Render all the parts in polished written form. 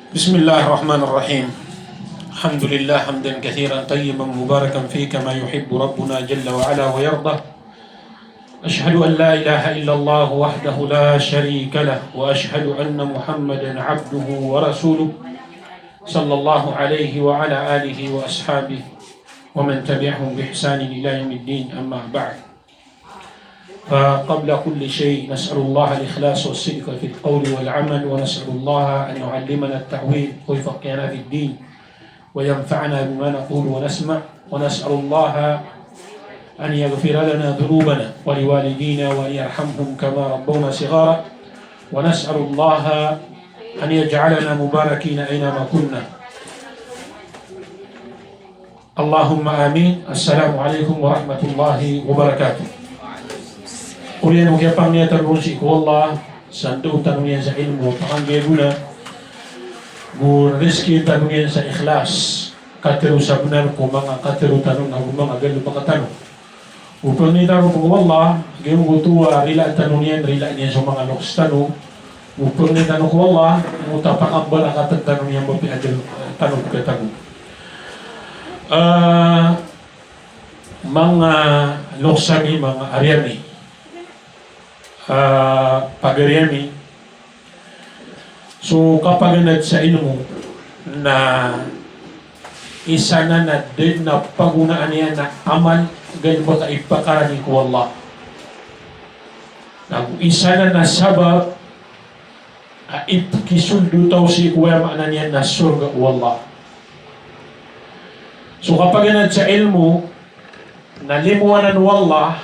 بسم الله الرحمن الرحيم. الحمد لله حمدا كثيرا طيبا مباركا فيه كما يحب ربنا جل وعلا ويرضى. أشهد أن لا إله إلا الله وحده لا شريك له، وأشهد أن محمدا عبده ورسوله صلى الله عليه وعلى آله وأصحابه ومن تبعهم بإحسان إلى يوم الدين. أما بعد، فقبل كل شيء نسأل الله الإخلاص والصدق في القول والعمل، ونسأل الله أن يعلمنا التأويل ويفقهنا في الدين وينفعنا بما نقول ونسمع، ونسأل الله أن يغفر لنا ذنوبنا ولوالدينا وأن يرحمهم كما ربونا صغارا، ونسأل الله أن يجعلنا مباركين أينما كنا. اللهم آمين. السلام عليكم ورحمة الله وبركاته. Uriyan mo kaya pang niya tanong si Allah, santo tanong niya sa ilmu, pakangge guna, riski tanong niya sa ikhlas, katiru sa benar ko mga katiru tanong na mga galo pagkatanong. Upang ni tanong ko Allah, gayon ko tuwa, rila tanong niya sa mga loks tanong, upang ni tanong ko Allah, mutapakambal ang tanong niya mapi adil tanong ka tanong. Mga loksami, mga aryami, pagariami. So kapag sa ilmu na isa na din na pagunaan niya na amal ganyan ba ka ipakarani ko Allah na isa na sabab ipkisuldo taw si kuya maanan niya na surga ko Allah. So kapag sa ilmu na limuanan wallah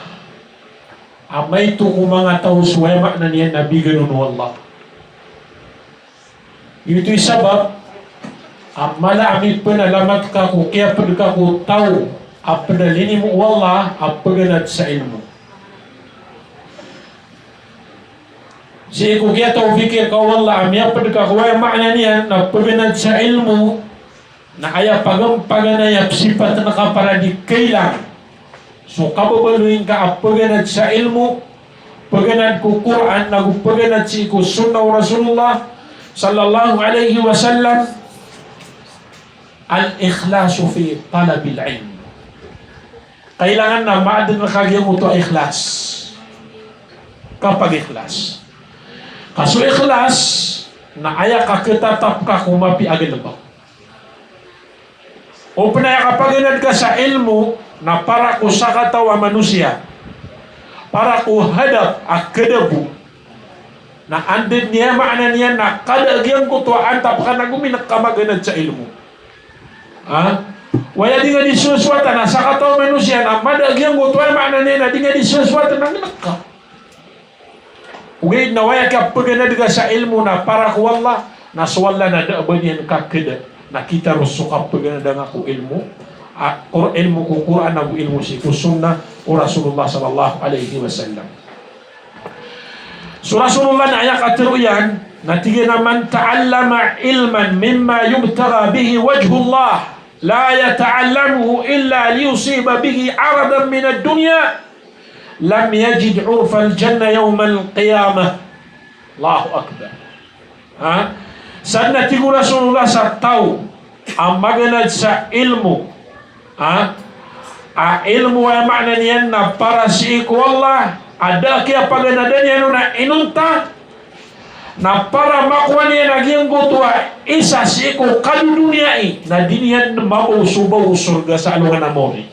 amay to kung mga tao suwema na niya nabigan nun wallah. Ito'y sabab malami panalamat ka kung kaya pag ka kung tao apadalini mo wallah apaganad sa ilmo. Si kung kaya tao fikir ka wallah amya pag ka kuwaya maana niya napaganad sa ilmo na kaya pagampaganayap sipat na kaparadi kailang. So kababaluin ka apaganad sa ilmu, paganad ko Quran, nagpaganad si ko sunnah Rasulullah sallallahu alaihi wasallam. Al-ikhlasu fi talabil ilm. Kailangan na maadin na kagyan mo ito ikhlas. Kapag ikhlas. Kaso ikhlas, na aya ka kitatap ka kumapi agad ba? O pinaya kapaganad ka sa ilmu, na para ko sa katawa manusia, para ko hadap akadabu, na andin niya maanan niya na kadagyan ko to antap ka na guminak ka maganad sa ilmu. Wala di nga disuswata na sa katawa manusia na madagyan ko to ay maanan niya na di nga disuswata na ginak ka. Ugay na waya ka paganad ka sa ilmu na para ko wallah, na swalla na daaban yan ka kada, na kita rusukap paganad nga ko ilmu, ilmu ko Quran na ilmu si ko sunnah o Rasulullah sallallahu alaihi wasallam. So Rasulullah na ayak atiruyan na tigil naman ta'allama ilman mimma yubtaga bihi wajhullah la yata'allamuhu illa liyusiba bihi aradan min ad-dunya lam yajid urfa al-janna yawma al-qiyamah. Allahu akbar. Saan na tigil Rasulullah sa tao ang maganad sa ilmu, ilmu ay makna niyan na para si iku Allah ada kaya paganadan niya na inunta na para makuha niya naging gutwa isa si iku kadu dunia na diniyan mabusubaw surga sa alungan na mori.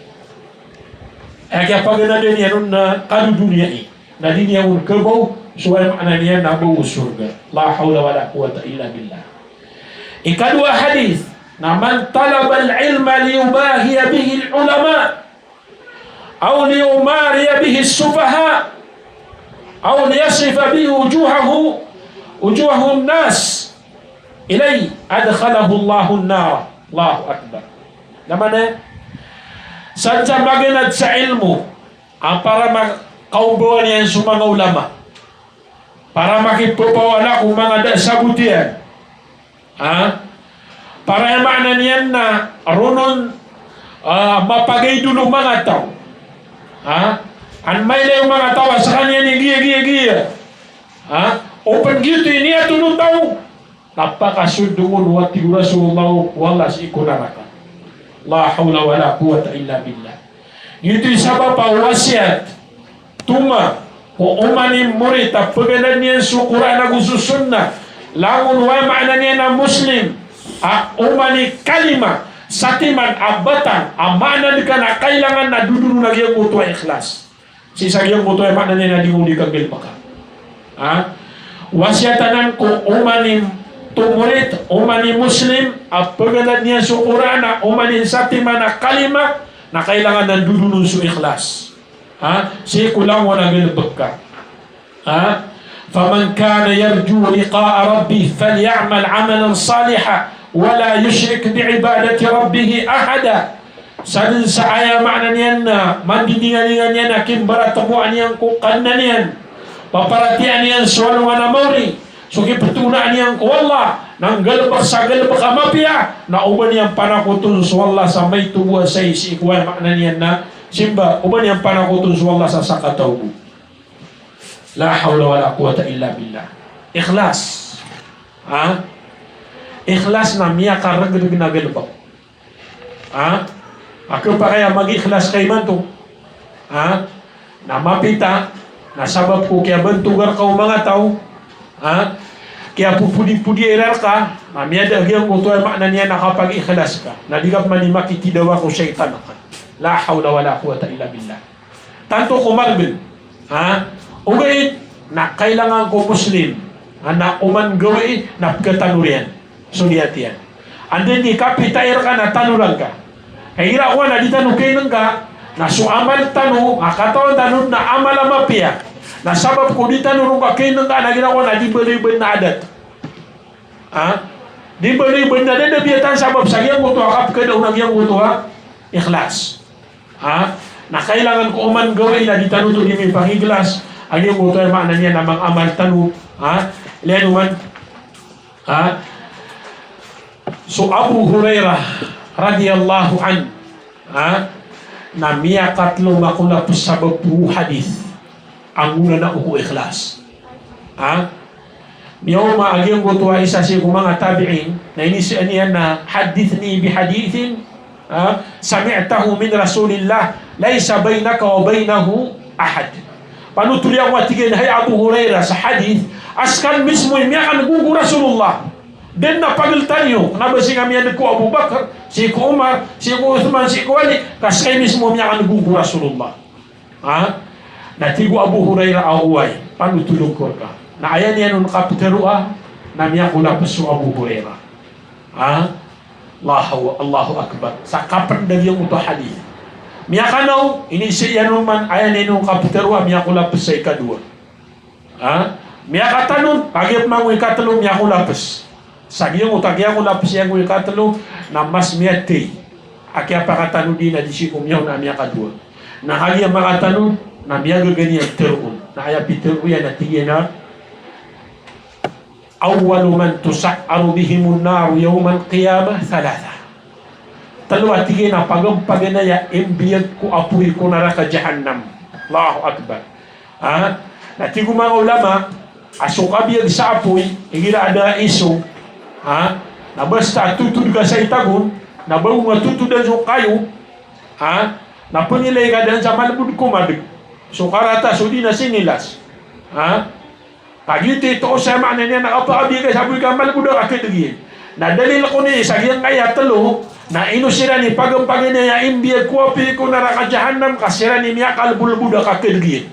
Kaya paganadan niya na kadu dunia na diniyan kabaw so ay makna niya na mabuo surga. La hawla wala quwata illa billah. Ikadua hadith na man talaba al-ilma liyubahiya bihi al-ulama aw liyumariya bihi as-sufaha aw liyasifa bihi wujuhahu an-nas ilay adkhalahu Allahu an-nar. Allahu akbar. Naman sa maganad sa ilmu ang para makaubawan yan sa mga ulama, para makipupawala kung mga sabutian, para emana niyan na runon mapagay dulo mga tao. An may yung mga tao sa kanya ni giya. Open gito niya tulong tao. napakasudungun wa ti Rasulullah wala si ikunaraka. La hawla wala quwata illa billah. Ito'y sabab wasiat tuma kung umaning murid at paganan niyan sukura na gususunna langun wa maana niya na muslim umani kalima satiman abatan amanan ka na kailangan na dudulu na giyang buto ay ikhlas sisa giyang buto ay maana niya na di kagil pa ka wasiatanan kung umani tumurit umani muslim at paganan niya sukura na umani satiman na kalima na kailangan na dudulu su ikhlas si kulang wala gilbag ka فمن كان يرجو لقاء ربه فليعمل عملا صالحا ولا يشرك بعبادة ربه أحدا سنن سعيا معنى نيانا من دينيان نيانا كم براتبو أن ينكو قننيان وپرati أن ينسوان ونموري سوكي pertuna أن ينكو والله nanggalbak sa galbak amapia na uban yang panakutun wallah samay tubuha sa isi ikuwa makna niyan na simba uban yang panakutun wallah sa sakatawbu. La hawla wala quwata illa billah. Ikhlas. Ikhlas na miya karagdag na galbak. Ako pa kaya mag-ikhlas kay man to. Na mapita na sabab ko kaya bantugar ka mga tao. Kaya pupudi-pudi erar ka, mamiyada agyan ko ito ay makna niya nakapag-ikhlas ka. Nadigap man ni makitidawa ko syaitan ka. La hawla wala quwata illa billah. Tanto ko marbil. Ugay na kailangan ko Muslim na uman gawin na pagkatanurian. Suliat yan. And then di kapitair ka na tanulang ka. Kaya ko na di tanukin ka na suamal tanu, akatawan tanun na amal amapia. Na sabab ko di tanurong ka kayo ka na ginawa na di beri-beri na adat. Di beri-beri na adat na biyatan sabab sa iyang buto akap ka daw ng iyang buto ikhlas. Na kailangan ko uman gawin na di tanuto di may pangiglas. Ang iyong buto ay maana niya na mang-amal tanu. Leno man. So Abu Hurairah radiyallahu an na miya katlo makulap sabab po hadith ang una na uko ikhlas. Miyaw maagiyang buto ay isa siya kung mga tabi'in na inisian niya na hadithni bihadithin sami'tahu min Rasulillah laysa baynaka wa baynahu ahad. Panutulian wa tigin hay Abu Hurairah sa hadith askan mismo miya kan gugu Rasulullah den na pagiltan nyo nabasi kami yan ko Abu Bakar si ko Umar si ko Uthman si ko Ali kasay mismo miya kan gugu Rasulullah natigo Abu Hurairah away panutulog ko ka na ayan yan nun kapiterua na miya ko lapaso Abu Hurairah Allahu Akbar sa kapan dari yung ito hadith miya kanaw inisi yan naman ayan yan nun kapiterua miya ko lapas sa ikadua miya katanon pagip mangoy katalo miya ko lapas sagiyong utagya ko lapas yan ngoy katalo na mas miya te akya pakatano din na disi kumyaw na miya kadua na hagya makatano na miya gaganyan terun na kaya piteru yan na tigyan na awwalu man tusa'aru bihimun naru yawman qiyamah thalatha talwa tigyan na pagampaganaya imbiyad ko apuy ko naraka jahannam. Allahu Akbar. Natigo mga ulama asukabiyag sa apoy igira ada iso na basta tutud ka sa itagon na bago nga tutudan so kayo na punilay ka dan sa malabud kumadig so karata so di na sinilas pagiti ito sa maana niya nakapaabi ka sabi ka malabud ka kitagin na dalil ko ni sa giyang kaya talo na inusira ni pagampagin niya imbiyag ko api ko naraka jahannam kasira ni miya kalbulbud ka kitagin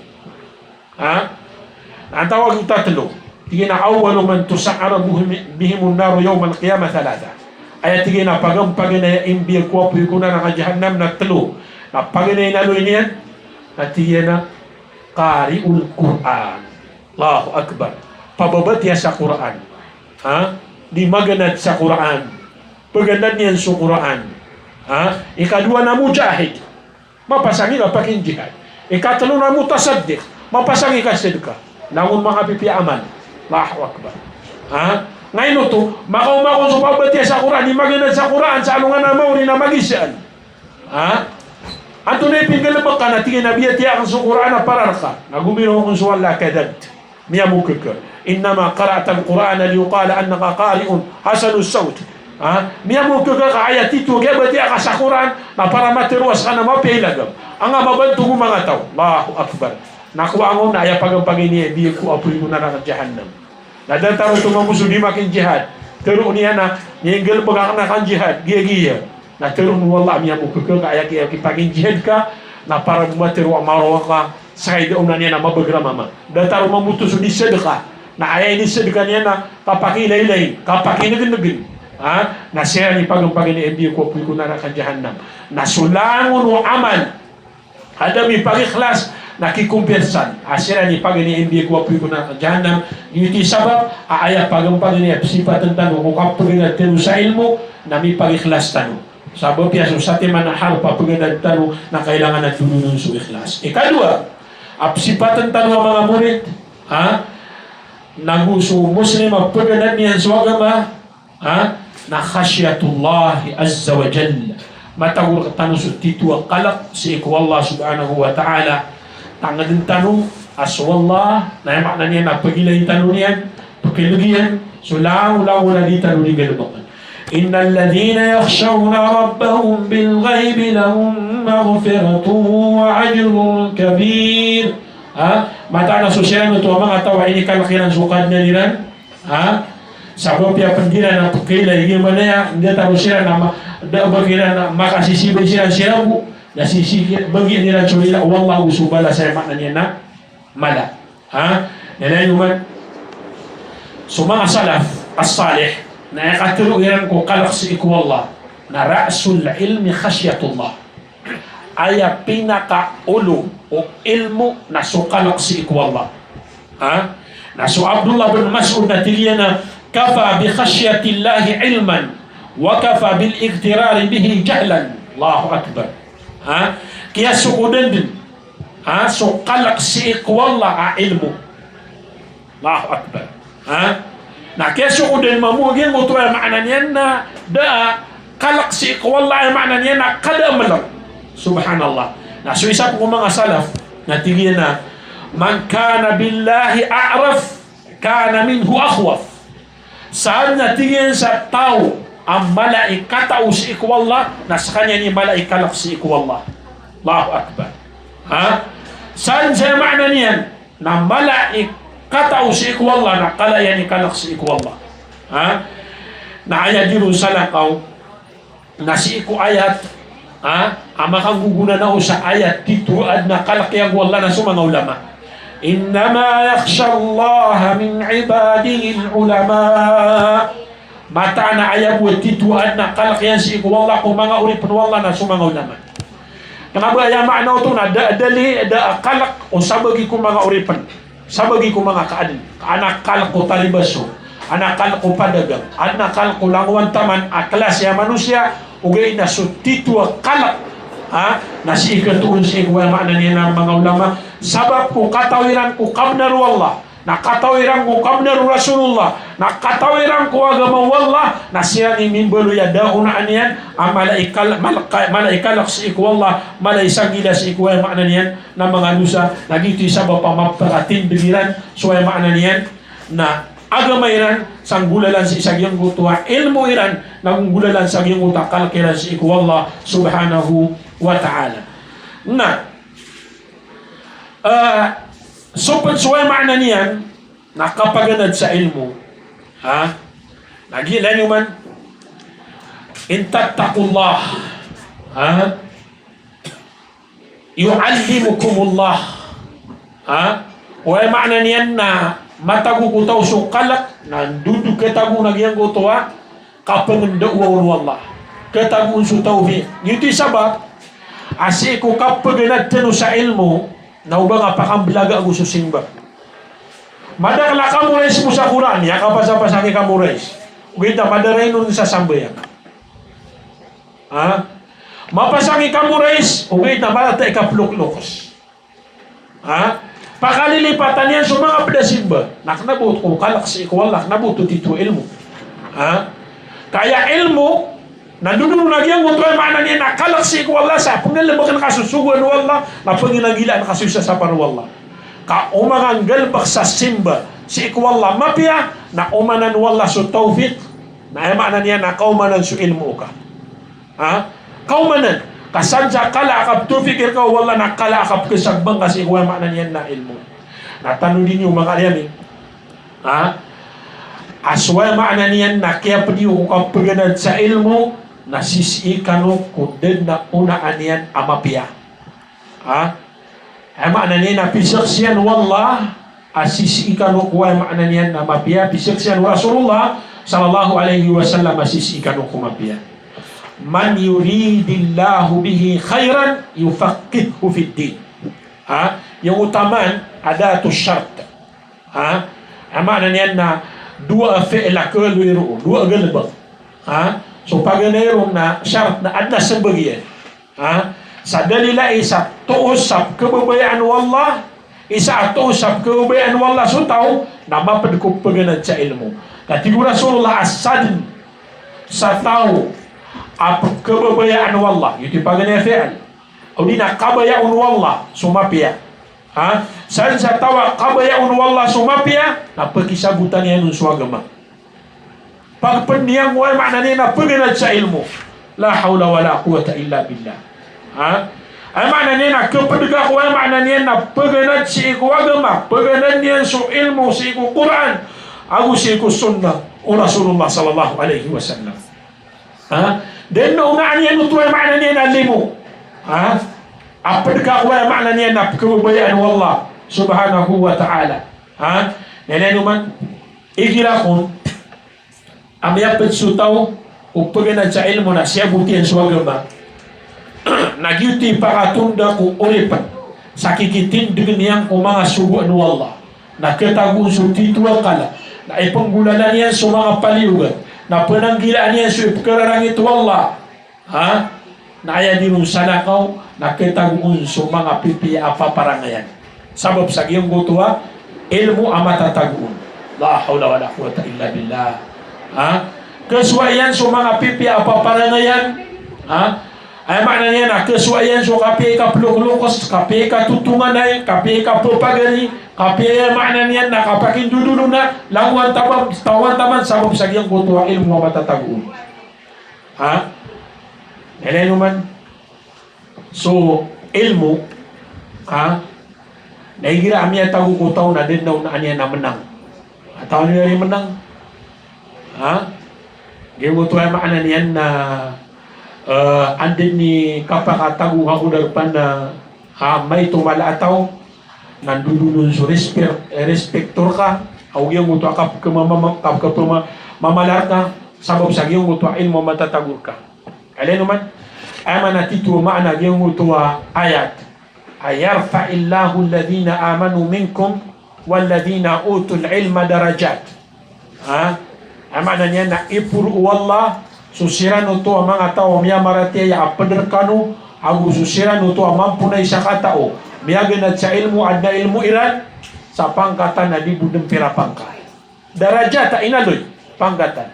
ang tawag yung tatlo tigin na awwalu man tusa'ara bihimun naru yawman qiyamah thalatha ay tigin na pagampagin na imbiyag ko api ko naraka jahannam na talo na paginay na luin yan na tigin na qari'ul Quran. Allahu Akbar. Pababat niya sa Quran. Di maganad sa Quran. Pagandad niyan sa Quran. Ikadua na mujahid. Mapasangi ka pakin jihad. Ikatalo na mutasaddiq. Mapasangi ka sedekah. Nangun mga pipiaman. Allahu Akbar. Ngayon ito, makaw-makaw sa pababat niya sa Quran. Di maganad sa Quran. Sa anong nga na mauri na magisyan. Anto na ipingalabak ka na tingin na biyat yakan sa Quran na parar ka. Nagumiro kong suwala kadad. Miya mukika. innama qara'ta al-Qur'ana liyuqala annaka qari'un hasanus sawt. Miya mo kaya tito gebati ka sa Quran na para matiruas ka na mapilagam. Ang mabantu mo mga tao. Allahu Akbar. Nakuha mo na aya pagampagin niya, di ko apoy mo na ng jahannam. Nadantaro tumamuso di makin jihad. Tero niya na, niyenggal pagkak na kan jihad, giya-giya. Na tero mo wala, miya mo kaya kipagin jihad ka, na para matiru amarawa ka, sa kaya na niya na mabagra mama. Dantaro mamutos di sedekah. Na aya ini sedekah niya na kapakilay-lay, kapakinagin-nagin. Na siya ni pagampagin ni MD ko na kan jahannam. Na sulangon o amal. Ada mi pag-ikhlas nakikumpersan. Asira ni pag ni MD ko na kan jahannam. Yuti sabab aaya pagampagin ni sifat tanu ko kapagin tanu sa ilmu na mi pag-ikhlas tanu. Sabab ya susati manahal papagin tanu na kailangan na tununun su ikhlas. Ikadua, sifat tanu mga murid, naguso muslim pagin niyan sa agama, na khasyatullah azza wa jalla matawur tanusut titu qalaq si ko Allah subhanahu wa ta'ala tangadin tanu aswallah na makna niya na pagilay tanu niyan pakilugiyan sulang na di tanu ni galbakan innal ladhina yakhshawna rabbahum bil ghaibi lahum maghfiratun wa ajrun kabir. Mata na sosyan ito mga tawa ini kalakiran sukad na nilan sabab ya pendira na pagkaila gimana ya dia tahu sila nama da bagina na makasisibe sila bu da sisi bagi nila chulila wallahu subhanahu saya maknanya na mala nila yuman sumang salaf as-salih na yakatulu iran ko kalak si iku Allah na ra'sul ilmi khasyatullah aya pinaka ulo o ilmu na sukalak si iku Allah na su Abdullah bin Mas'ud na tiliyana كفى بخشية الله علما وكفى بالاغترار به جهلا. الله أكبر. كيا سقودن سقلق سيق والله علمه. الله أكبر. nah كيا سقودن مموجين مطوع معنى نينا دا قلق سيق والله معنى نينا قدم الله. سبحان الله. nah سويسا كمان سلف نتيجينا من كان بالله أعرف كان منه أخوف. Saat natingin sa tao ang malaikata o si ikwallah, nasa kanya ni malaikalak si ikwallah. Allahu Akbar. Saan siya makna niyan? Na malaikata o si ikwallah, na kalaya ni kalak si ikwallah. Na ayat diro sa lakaw, na si iku ayat, ang makaguguna na o sa ayat, tituad na kalak yung wallah na sumanga ulama. إنما يخشى الله من عباده العلماء متى ayat wetitu adna qalq yasik wallah ko mga uripan wallah na sumanga ulama kenapa ya makna itu na dali da qalq o sabagi ko mga uripan sabagi ko mga kaadin anak qalq ko talibaso anak qalq ko padagang anak qalq ko langwan taman aklas ya manusia ugay na sutitu qalq na si ikatuun si ikwa makna niya ng mga ulama sabab ko katawiran ko kabnar wallah na katawiran ko kabnar Rasulullah na katawiran ko agama wallah na siya ni mimbalo ya daon na aniyan ang malaikalak si ikwa wallah malaisang gila si ikwa makna niyan na mga lusa nagiti sabab pamaparatin biliran suway makna niyan na agama iran sanggulalan si isagyang gutua ilmu iran nagunggulalan sa agyang utakal kiran si ikwa wallah subhanahu wa ta'ala. Nah, suway makna niyan, nakapaganad sa ilmu, nagilan yung man, intattaqullah, yu'allimukumullah, way makna niyan na matagukutaw sukalak, na duduk ketagu nagyang gutuwa, kapangandawawon wallah, ketagun su tawfiq. Ngiti sabab, asi ko kapag nagtano sa ilmu na ubang apakamblaga ako susimba madakla ka mo res mo sa Quran ya kapasa-pasaki ka mo res ugita madaray nun sa sambayan mapasaki ka mo res ugita malatay ka pluklokos pakalilipatan yan sa mga padasimba naknabot ko kalaksi ko wala naknabot tito ilmu kaya ilmu nandun lagi ang mutuay mana niya nakalaksi ko wala sa pangalabak na kasusugan wala na panginagila na kasusa sa parwala ka umangang galbak sa simba si ikwallah mapya na umanan wallah su tawfiq na makna niya na kaumanan su ilmu ka. Kaumanan kasadya kala akap tufikir ka wallah na kala akap kesagbang kasi ikaw makna niya na ilmu. Natanong din yung mga aliyamin. Aswa makna niya na kaya padiyo kung pagganad sa ilmu na sisikan kung din na unaan niyan amapya. Ay makna niya na pisaksiyan wallah asisikan kung makna niyan na mapya pisaksiyan Rasulullah sallallahu alaihi wasallam asisikan kung mapya. Man yuridillahu bihi khairan yufaqqihhu fid din. Yung utaman adatus syart. Makna niyan na dua fi'la keluiru, dua gelbang. So paganayon na syarat na adna sebagian. Sa dalila isa tuusap kebabayaan wallah, isa tuusap kebabayaan wallah sutaw na mapadkup paganad sa ilmu. Katigo Rasulullah asadin sa tao ap kebabayaan wallah, yuti paganaya fi'al. O di na kabayaan wallah sumapia. Saan sa tawa kabayaan wallah sumapia na pagkisabutan niya nun suagama. Pagpandiyang wala makna niya na paganad sa ilmu. La hawla wa la quwata illa billah. Ay makna niya na kapadagak wala makna niya na paganad si iku agama, paganad niya sa ilmu, si iku Quran, agu si iku sunnah o Rasulullah sallallahu alaihi wasallam. Then naunaan niya nutuwa makna niya na limu. Apadagak wala makna niya na kabayaan wallah subhanahu wa ta'ala. Nene naman, igira kung amyapit sutaw upaganad sa ilmu na siya butihan sa agama nagyuti pakatunda ko ulipan sa kikitindig niyang kung mga sugo ni Allah na katagun sa titwa kala na ipanggulanan niya sa mga paliugan na penanggilaan niya sa ipkararangit Allah na aya dinong salakaw na katagun sa mga pipi apaparangayan sabab sa giyong gutuwa ilmu amatatagun la hawla wa la quwata illa billah. Kesuaian so mga pipi apaparangayan ay makna niya na kesuaian so kapi ka pluk-lukos kapi ka tutungan ay kapi ka propagani kapi makna niya na kapakin dudulu na lawan taman sabab sa giyang kutuwa ilmu matataguan. Nilay naman so ilmu naigira amya tagu kutaw na din daw na anya na menang ataw niya rin menang. Gawin ito ay makna niyan na andin ni kapakatagu ako darpan na may tumala ataw nandudulun so respektor ka aw yung ito kap mamalar ka sabab sa yung ito ilmo matatagur ka. Kaya naman ay manatitu makna yung ito ayat ayarfa illahu alladhina amanu minkum walladhina utul ilma darajat. Ay makna niya na ipuru wallah susiran ito ang mga tao miya maratiya apaderkano agu susiran ito ang mampunay sa katao miya ganad sa ilmu adna ilmu iran sa pangkatan na di budeng pira pangkat daraja ta inaloy pangkatan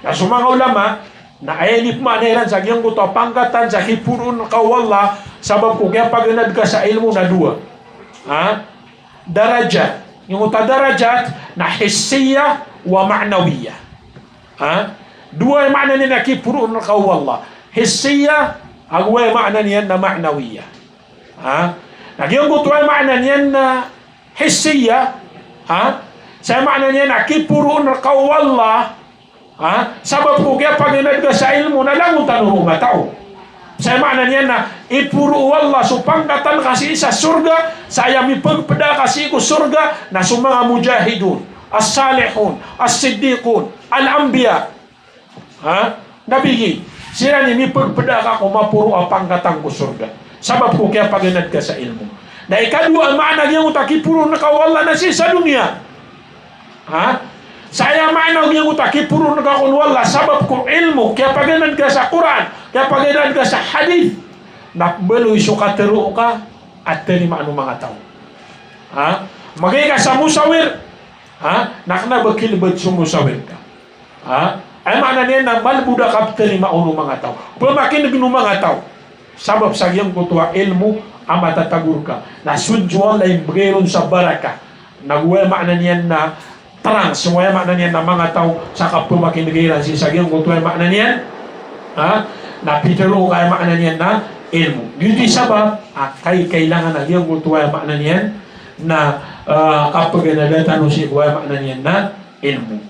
na sumanga ulama na ayanip manairan sa giyang ito pangkatan sa hipurun ka wallah sabab kung kaya paganad ka sa ilmu na dua daraja yung uta darajat na hissiya wa ma'nawiyah. Dua makna niya na kipurun ka wallah hissiya agwa makna niya na ma'nawiyah. Nagyong gutuwa makna niya na hissiya sa makna niya na kipurun ka wallah sabab ko kaya paginad ka sa ilmu na lang tanong mga tao sa makna niya na ipuru wallah supangkatan kasi sa surga saya mipagpada kasi ko surga na sumanga mujahidun as-salihun, as-siddiqun, al-anbiya. Nabigi. Sila ni mipagpada ka kung mapuro ang pangkatang ko surga. Sabab ko kaya paganad ka sa ilmu. Na ikadua, maanag yung utakipuro na kawala na siya sa dunya. Saya maanag yung utakipuro na kawala sabab ko ilmu, kaya paganad ka sa Quran, kaya paganad ka sa hadith. Nakbaloy sukatero ka at terima anong mga tao. Magay ka sa musawir. Nakna bakilbad sumusawir ka. Ay makna niya na malbuda ka terima uno mga tao. Pamakinig ng mga tao. Sabab sa iyang kutuwa ilmu ang matatagur ka. Na sunjuan na imbreron sa baraka. Nagwe makna niya na terang semua makna niyan na mga tao sa kapwa makinigiran si sagyang kutuay makna niyan na pitero kaya makna niyan na ilmu. Dito sabab kailangan na yung kutuay makna niyan na kapag nadatan si kutuay makna niyan na ilmu.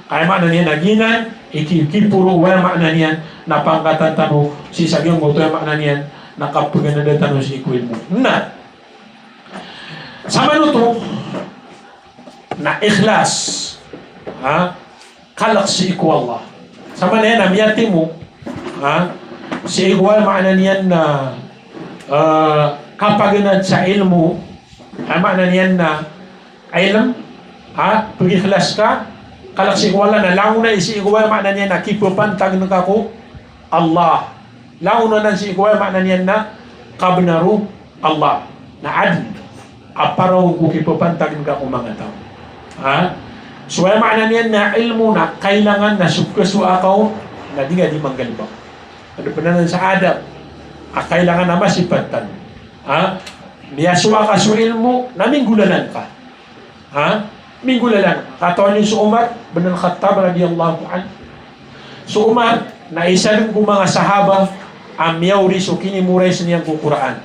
Kaya makna niyan na ginan ikipuro kutuay makna niyan na pangkatan tano si sagyang kutuay makna niyan na kapag nadatan si ilmu. Na sama nuto na ikhlas kalak si iku Allah sama na yan amiyati mo si ikwal makna niyan na kapag sa ilmu makna niyan na ilam pag-ikhlas ka kalak si iku Allah na lang na si ikwal makna niyan na kipupantag na kako Allah lang na si ikwal makna niyan na kabnaru Allah na adl aparaw ko kipupantag na kako mga tao. So ay makna niyan na ilmu na kailangan na subkaso akaw na di nga di manggalbang. Ano pa na sa adab kailangan na masipatan. Niyaswa ka so ilmu na minggulalan ka. Minggulalan. Katawan yung si Umar bin al-Khattab radiyallahu anhu. So Umar na isa rin kong mga sahaba ang miyawri so kinimuray sa niyang kukuraan.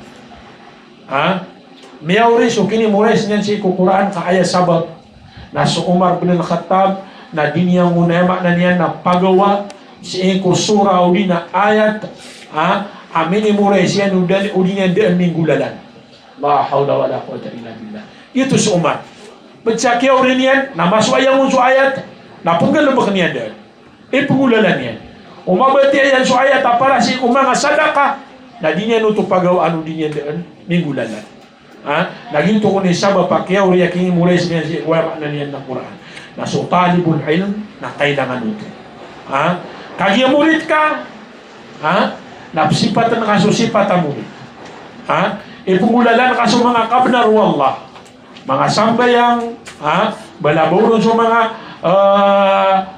Miyawri so kinimuray sa niyang si kukuraan kaaya sabab na si Umar bin al-Khattab na diniyang unema na niya na pagawa si ko sura o di na ayat amini muray siya nudali o di niya daan minggulalan. La hawla wa la quwwata illa billah. Ito si Umar. Pagsakyaw rin yan na maswayang mo sa ayat na punggal na ba kaniya daan? Pungulalan yan. Umabati ayan sa ayat para si mga sadaka na di niya nuto pagawa ano di niya daan minggulalan. Naging ko ni sabab pakyaw riya kini mulay siya si wala na niyan ng Quran na so talibul ilm na kailangan nito kagya murid ka napsipatan ka so sipatan mo ipungulalan ka so mga kabnar wallah mga sambayang balaburon so mga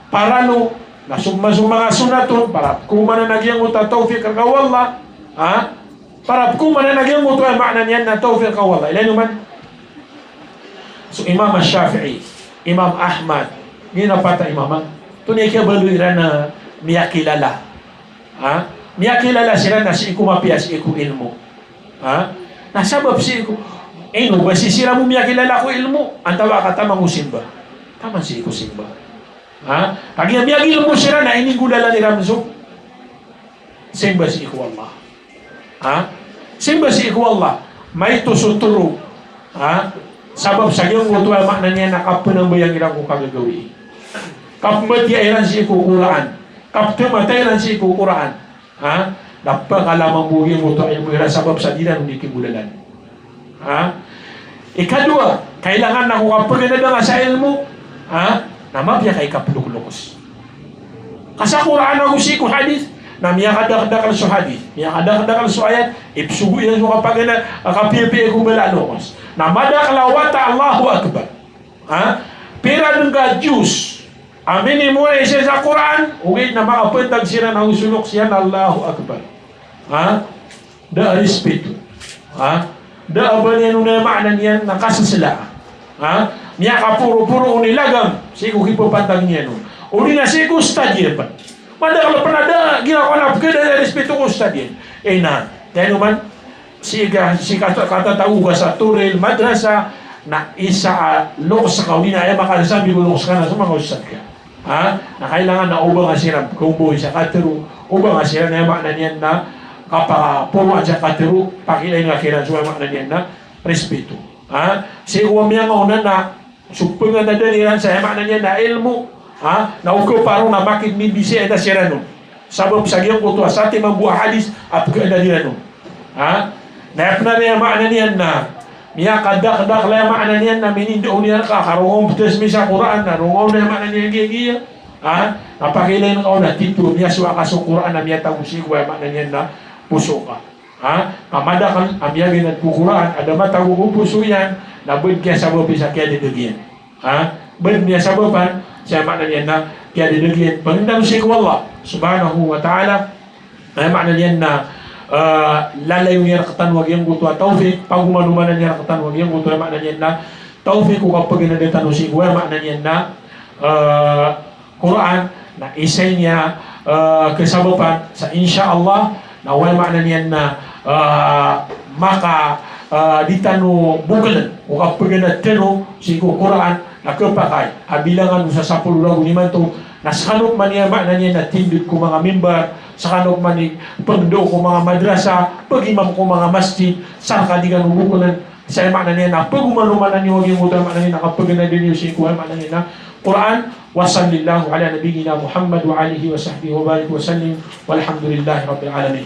paralo na summa so mga sunaton para kumana nagyang uta tawfiq ka wallah para kung mananagyan mo ito ay makna niyan na tawfiq ka wallah. Ilan naman? So Imam Shafi'i, Imam Ahmad, ginapata imaman. Tunay kaya baluira na miyakilala. Miyakilala sila na si iku mapias, iku ilmu. Nasabab si iku, no, basisira mo miyakilala ko ilmu, ang tawa ka tamang usimba. Tama si iku simba. Kaya miyakil mo sila na inigulala ni Ramzo. Simba si iku Allah. Simba si iku Allah may tusuturo sabab sa iyong utuwa makna niya na kapunang bayang ilang ko kagagawi kapmatiyairan si iku Quran kaptumatairan si iku Quran napakalamang buhing utuwa yung mura sabab sa dinan hindi kimulalan ikadua kailangan na kung kapag nga sa ilmu na mabya kay kapluk-lukos kasa Quran ako si iku hadith na miyakadakadakal sa hadith, miyakadakadakal sa ayat, ipsugo yan sa kapag na kapipi kong balalokos. Na madaklawata Allahu Akbar. Pira nung ka Diyos, aminin mo na isa sa Quran, ugit na makapuntag sila na usulok siya na Allahu Akbar. Da respeto. Da abanyan nung na maknan yan, nakasasala. Miyakapuro-puro unilagam, sigo kipopantag niya nun. Uli na sigo stadyer pa. Padahal penada ginawa na pagkada respeto ko sa din. Na, dahil naman, si kata tahu ka sa turil, madrasa, na isa lokos sa kaulina, ay makalasabi ko lokos ka na sa mga usad ka. Na kailangan na ubang asiram, kung buhay sa katero, ubang asiram na makna niyan na kapapuan sa katero, pakilay nga kiran sa makna niyan na respeto. Si uwamiyang una na, supungan na daliran sa makna niyan na ilmu, na uko parang na bakit mibisi ay nasira nun. Sabab sa giyang kutuwa sa ating mabuha hadis at pagkadaliran nun. Nayap na niya makna niyan na miya kadak-dak laya makna niyan na minindo niyan ka karungong putas mi sa Quran na rungong na makna niyan giya. Napakilay ng na tito miya suwa ka sa Quran na miya tagusi ko ay makna niyan na puso ka. Kamadakan amya ginat ko Quran ada matago ko puso yan na bud kaya sabab sa kaya didagyan. Bud miya sababan saya makna niyan na kaya dinagyan pangindang si Allah subhanahu wa ta'ala ay makna niyan na lalayo niya rakatan wag yung guto at tawfiq pag umanumanan niya rakatan wag yung guto ay makna niyan na tawfiq ko kapag ginadatan si kuya makna niyan na Quran na isay niya kasabapan sa insyaAllah na way makna niyan na maka ditano bukalan o kapag ginadatan si Quran na kapakay abilangan sa 10 lagu ni man to nasanok man niya makna niya na tindid ko mga member sa kanok man ni pagdo ko mga madrasa pag-imam ko mga masjid sa kadigan bukulan sa makna niya na pag-umanumanan niyo yung utang makna niya na kapag na din yung sikuhan makna niya na Quran wa sallallahu ala nabiyyina Muhammad wa alihi wa sahbihi wa barik wa sallim walhamdulillahi rabbil alamin.